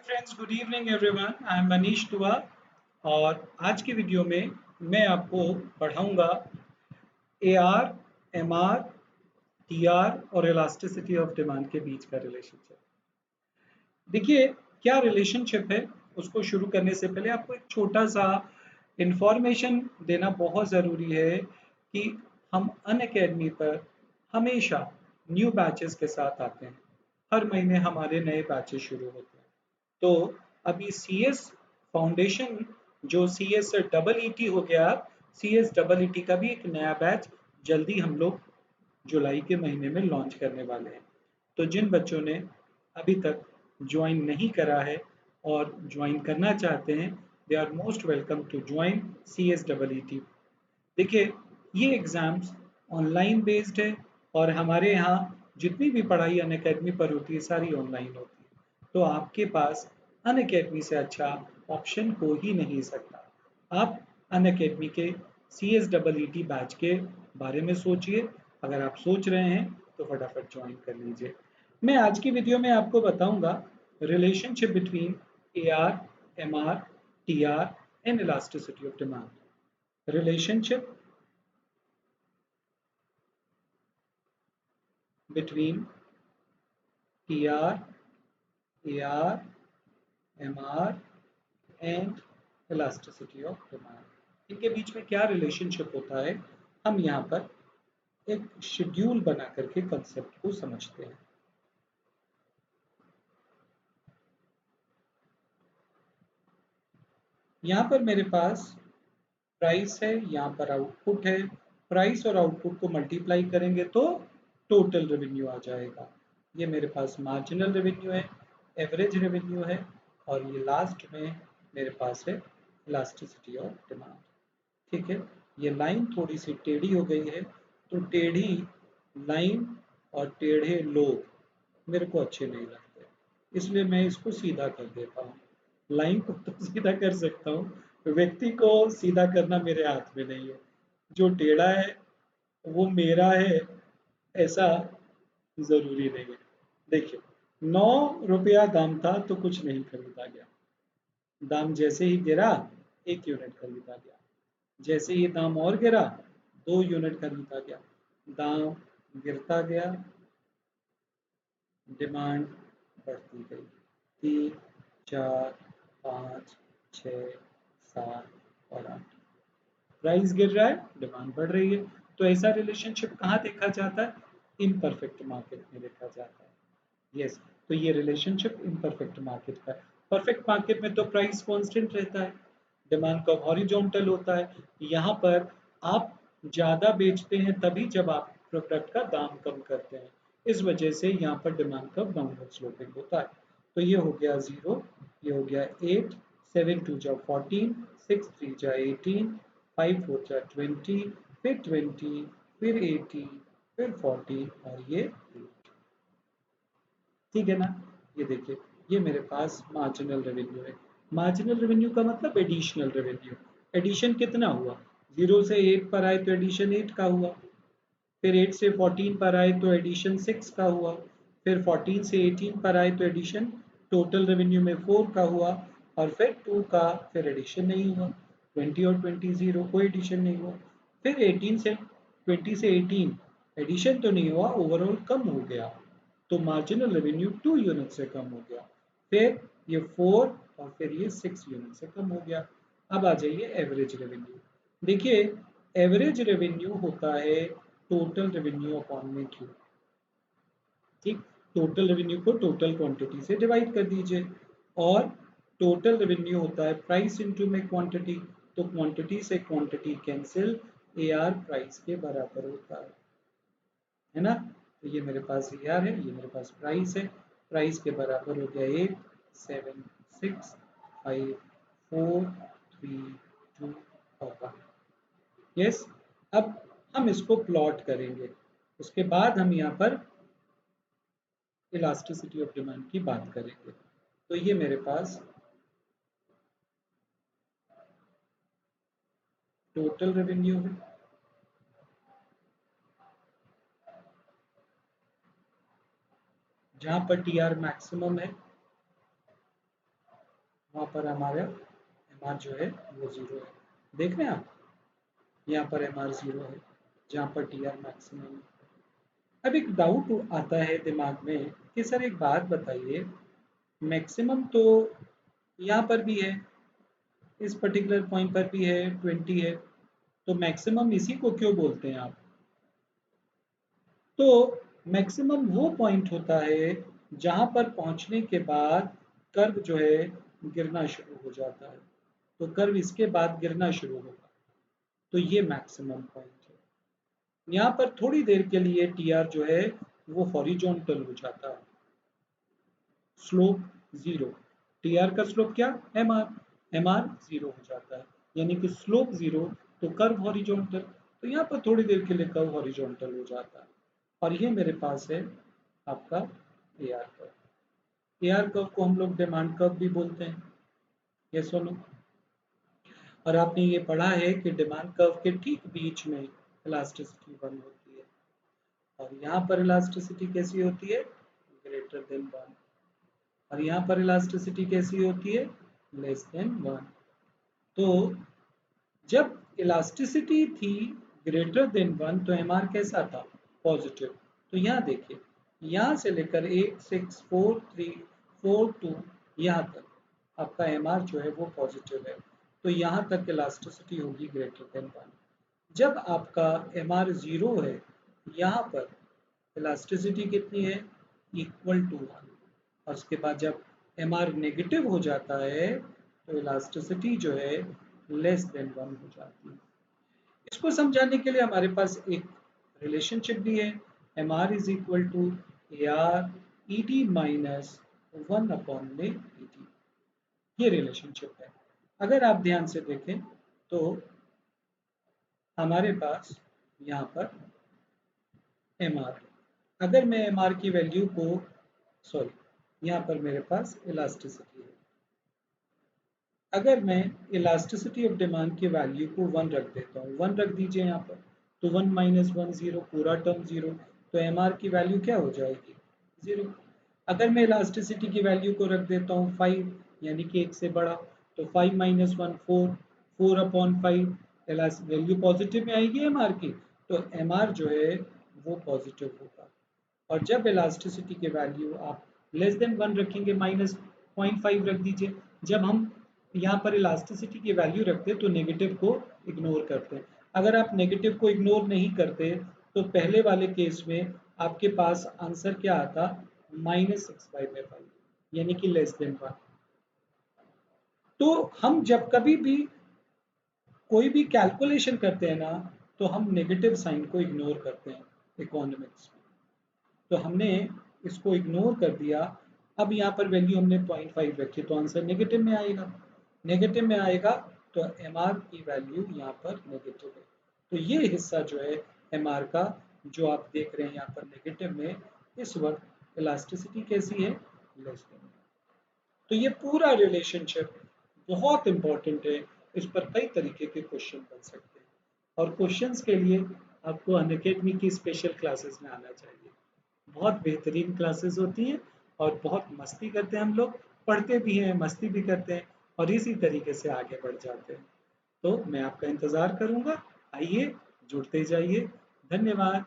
Friends, good evening everyone. I am Manish दुआ और आज की वीडियो में मैं आपको पढ़ाऊंगा एआर, एमआर, टीआर और इलास्टिसिटी ऑफ डिमांड के बीच का रिलेशनशिप। देखिए, क्या रिलेशनशिप है उसको शुरू करने से पहले आपको एक छोटा सा इंफॉर्मेशन देना बहुत ज़रूरी है कि हम अनअकैडमी पर हमेशा न्यू बैचेस के साथ आते हैं। हर महीने हमारे नए बैचेस शुरू होते हैं। तो अभी सी एस फाउंडेशन, जो C S double E T हो गया, C S double E T का भी एक नया बैच जल्दी हम लोग जुलाई के महीने में लॉन्च करने वाले हैं। तो जिन बच्चों ने अभी तक ज्वाइन नहीं करा है और ज्वाइन करना चाहते हैं, they are most welcome to join C S double E T. देखिए, ये एग्ज़ाम्स ऑनलाइन बेस्ड है और हमारे यहाँ जितनी भी पढ़ाई अनअकैडमी पर होती है सारी ऑनलाइन होती है। तो आपके पास अनअकैडमी से अच्छा ऑप्शन हो ही नहीं सकता। आप अनअकैडमी के C S double E T batch के बारे में सोचिए। अगर आप सोच रहे हैं तो फटाफट ज्वाइन कर लीजिए। मैं आज की वीडियो में आपको बताऊंगा relationship between A R, M R, T R and elasticity of demand. Relationship between TR, AR, MR and elasticity of demand। इनके बीच में क्या रिलेशनशिप होता है, हम यहाँ पर एक शेड्यूल बना करके कंसेप्ट को समझते हैं। यहाँ पर मेरे पास प्राइस है, यहाँ पर आउटपुट है। प्राइस और आउटपुट को मल्टीप्लाई करेंगे तो टोटल रेवेन्यू आ जाएगा। ये मेरे पास मार्जिनल रेवेन्यू है, एवरेज रेवेन्यू है और ये लास्ट में मेरे पास है इलास्टिसिटी ऑफ डिमांड। ठीक है, ये लाइन थोड़ी सी टेढ़ी हो गई है, तो टेढ़ी लाइन और टेढ़े लोग मेरे को अच्छे नहीं लगते, इसलिए मैं इसको सीधा कर देता हूँ। लाइन को तो सीधा कर सकता हूँ, व्यक्ति को सीधा करना मेरे हाथ में नहीं है। जो टेढ़ा है वो मेरा है, ऐसा जरूरी नहीं है। देखिए, 9 रुपया दाम था तो कुछ नहीं खरीदा गया। दाम जैसे ही गिरा 1 यूनिट खरीदा गया। जैसे ही दाम और गिरा 2 यूनिट खरीदा गया। दाम गिरता गया, डिमांड बढ़ती गई। 3, 4, 5, 6, 7 और 8। प्राइस गिर रहा है, डिमांड बढ़ रही है। तो ऐसा रिलेशनशिप कहाँ देखा जाता है? इम्परफेक्ट मार्केट में देखा जाता है। यस, तो ये रिलेशनशिप इम्परफेक्ट मार्केट का है। परफेक्ट मार्केट में तो प्राइस कांस्टेंट रहता है, डिमांड का हॉरिजॉन्टल होता है। यहाँ पर आप ज़्यादा बेचते हैं तभी जब आप प्रोडक्ट का दाम कम करते हैं। इस वजह से यहाँ पर डिमांड का डाउनवर्ड स्लोपिंग होता है। तो ये हो गया 0, ये हो गया 8, 7 2 जा 14, 6 3 जा 18, 5 4 जा 20, फिर 20, फिर 80, फिर 40 और ये 8। ठीक है ना? ये देखिए, ये मेरे पास मार्जिनल रेवेन्यू है। मार्जिनल रेवेन्यू का मतलब एडिशनल रेवेन्यू। एडिशन कितना हुआ? 0 से 8 पर आए तो एडिशन 8 का हुआ, फिर 8 से 14 पर आए तो एडिशन 6 का हुआ, फिर 14 से 18 पर आए तो एडिशन टोटल रेवेन्यू में 4 का हुआ और फिर 2 का फिर एडिशन नहीं हुआ। 20 और 20 0, कोई एडिशन नहीं हुआ। फिर 18 से 20 से 18 एडिशन तो नहीं हुआ, ओवरऑल कम हो गया, तो मार्जिनल रेवेन्यू 2 यूनिट से कम हो गया। फिर ये 4 और फिर ये 6 यूनिट से कम हो गया। अब आ जाइए एवरेज रेवेन्यू। देखिए, एवरेज रेवेन्यू होता है टोटल रेवेन्यू अपॉन में क्यू। ठीक, टोटल रेवेन्यू को टोटल क्वांटिटी से डिवाइड कर दीजिए और टोटल रेवेन्यू होता है प्राइस इनटू में क्वांटिटी। तो क्वांटिटी से quantity cancel, A R price के बराबर होता है ना? तो ये मेरे पास ए आर है, ये मेरे पास प्राइस है। प्राइस के बराबर हो गया 8, 7, 6, 5, 4, 3, 2 और 1। यस, अब हम इसको प्लॉट करेंगे। उसके बाद हम यहाँ पर इलास्टिसिटी ऑफ डिमांड की बात करेंगे। तो ये मेरे पास टोटल रेवेन्यू है, जहां पर टी आर मैक्सिमम है वहाँ पर हमारा एम आर जो है वो ज़ीरो है। देख रहे हैं आप, यहाँ पर एम आर ज़ीरो है, जहाँ पर टी आर मैक्सिमम है। अब एक डाउट आता है दिमाग में कि सर एक बात बताइए, मैक्सिमम तो यहाँ पर भी है, इस पर्टिकुलर पॉइंट पर भी है 20 है, तो मैक्सिमम इसी को क्यों बोलते हैं आप? तो मैक्सिमम वो पॉइंट होता है जहां पर पहुंचने के बाद कर्व जो है गिरना शुरू हो जाता है। तो कर्व इसके बाद गिरना शुरू होगा, तो ये मैक्सिमम पॉइंट है। यहाँ पर थोड़ी देर के लिए टी आर जो है वो हॉरिजॉन्टल हो जाता है, स्लोप जीरो। टी आर का स्लोप क्या? M R. M R zero हो जाता है, यानी कि स्लोप जीरो, तो कर्व हॉरिजॉन्टल। तो यहाँ पर थोड़ी देर के लिए कर्व हॉरिजॉन्टल हो जाता है। और ये मेरे पास है आपका A R curve. A R curve को हम लोग डिमांड कर्व भी बोलते हैं, ये सुनो। और आपने ये पढ़ा है कि डिमांड कर्व के ठीक बीच में इलास्टिसिटी वन होती है, और यहाँ पर इलास्टिसिटी कैसी होती है? Greater than one. और यहाँ पर इलास्टिसिटी कैसी होती है? Less than one. तो जब इलास्टिसिटी थी ग्रेटर देन वन, तो एम आर कैसा था? पॉजिटिव। तो यहाँ देखिए, यहाँ से लेकर 8 6 4 3 4 2 यहाँ तक आपका एम आर जो है वो पॉजिटिव है। तो यहाँ तक इलास्टिसिटी होगी ग्रेटर देन वन। जब आपका एम आर जीरो है, यहाँ पर इलास्टिसिटी कितनी है? Equal to one. और उसके बाद जब एम आर नेगेटिव हो जाता है, तो इलास्टिसिटी जो है लेस देन वन हो जाती है। इसको समझाने के लिए हमारे पास एक रिलेशनशिप भी है, M R is equal to A R E T minus one upon में ई टी। ये रिलेशनशिप है। अगर आप ध्यान से देखें तो हमारे पास यहाँ पर एम आर, अगर मैं एम आर की वैल्यू को, सॉरी, यहाँ पर मेरे पास इलास्टिसिटी है। अगर मैं इलास्टिसिटी ऑफ डिमांड की वैल्यू को वन रख देता हूँ, वन रख दीजिए यहाँ पर, तो वन माइनस वन जीरो, पूरा टर्म जीरो। तो एम आर की वैल्यू क्या हो जाएगी? जीरो। अगर मैं इलास्टिसिटी की वैल्यू को रख देता हूँ फाइव, यानी कि एक से बड़ा, तो five minus one four, four upon five, value positive में आएगी एम आर की, तो एम आर जो है वो पॉजिटिव होगा। और जब इलास्टिसिटी की वैल्यू आप लेस देन वन रखेंगे, माइनस पॉइंट फाइव रख दीजिए। जब हम यहाँ पर इलास्टिसिटी की वैल्यू रखते हैं तो नेगेटिव को इग्नोर करते हैं। अगर आप नेगेटिव को इग्नोर नहीं करते, तो पहले वाले केस में आपके पास आंसर क्या आता? माइनस सिक्स बाई में फाइव, यानी कि लेस देन वन। तो हम जब कभी भी कोई भी कैलकुलेशन करते हैं ना, तो हम नेगेटिव साइन को इग्नोर करते हैं इकोनॉमिक्स में। तो हमने इसको इग्नोर कर दिया। अब यहाँ पर वैल्यू हमने 0.5 रखी, तो आंसर नेगेटिव में आएगा। नेगेटिव में आएगा तो एम आर की वैल्यू यहाँ पर नेगेटिव है। तो ये हिस्सा जो है एम आर का, जो आप देख रहे हैं यहाँ पर नेगेटिव में, इस वक्त इलास्टिसिटी कैसी है? Less than. तो ये पूरा रिलेशनशिप बहुत इंपॉर्टेंट है। इस पर कई तरीके के क्वेश्चन बन सकते हैं, और क्वेश्चंस के लिए आपको अनअकैडमी की स्पेशल क्लासेस में आना चाहिए। बहुत बेहतरीन क्लासेस होती हैं, और बहुत मस्ती करते हैं हम लोग, पढ़ते भी हैं, मस्ती भी करते हैं, और इसी तरीके से आगे बढ़ जाते हैं। तो मैं आपका इंतज़ार करूँगा। आइए, जुड़ते जाइए। धन्यवाद।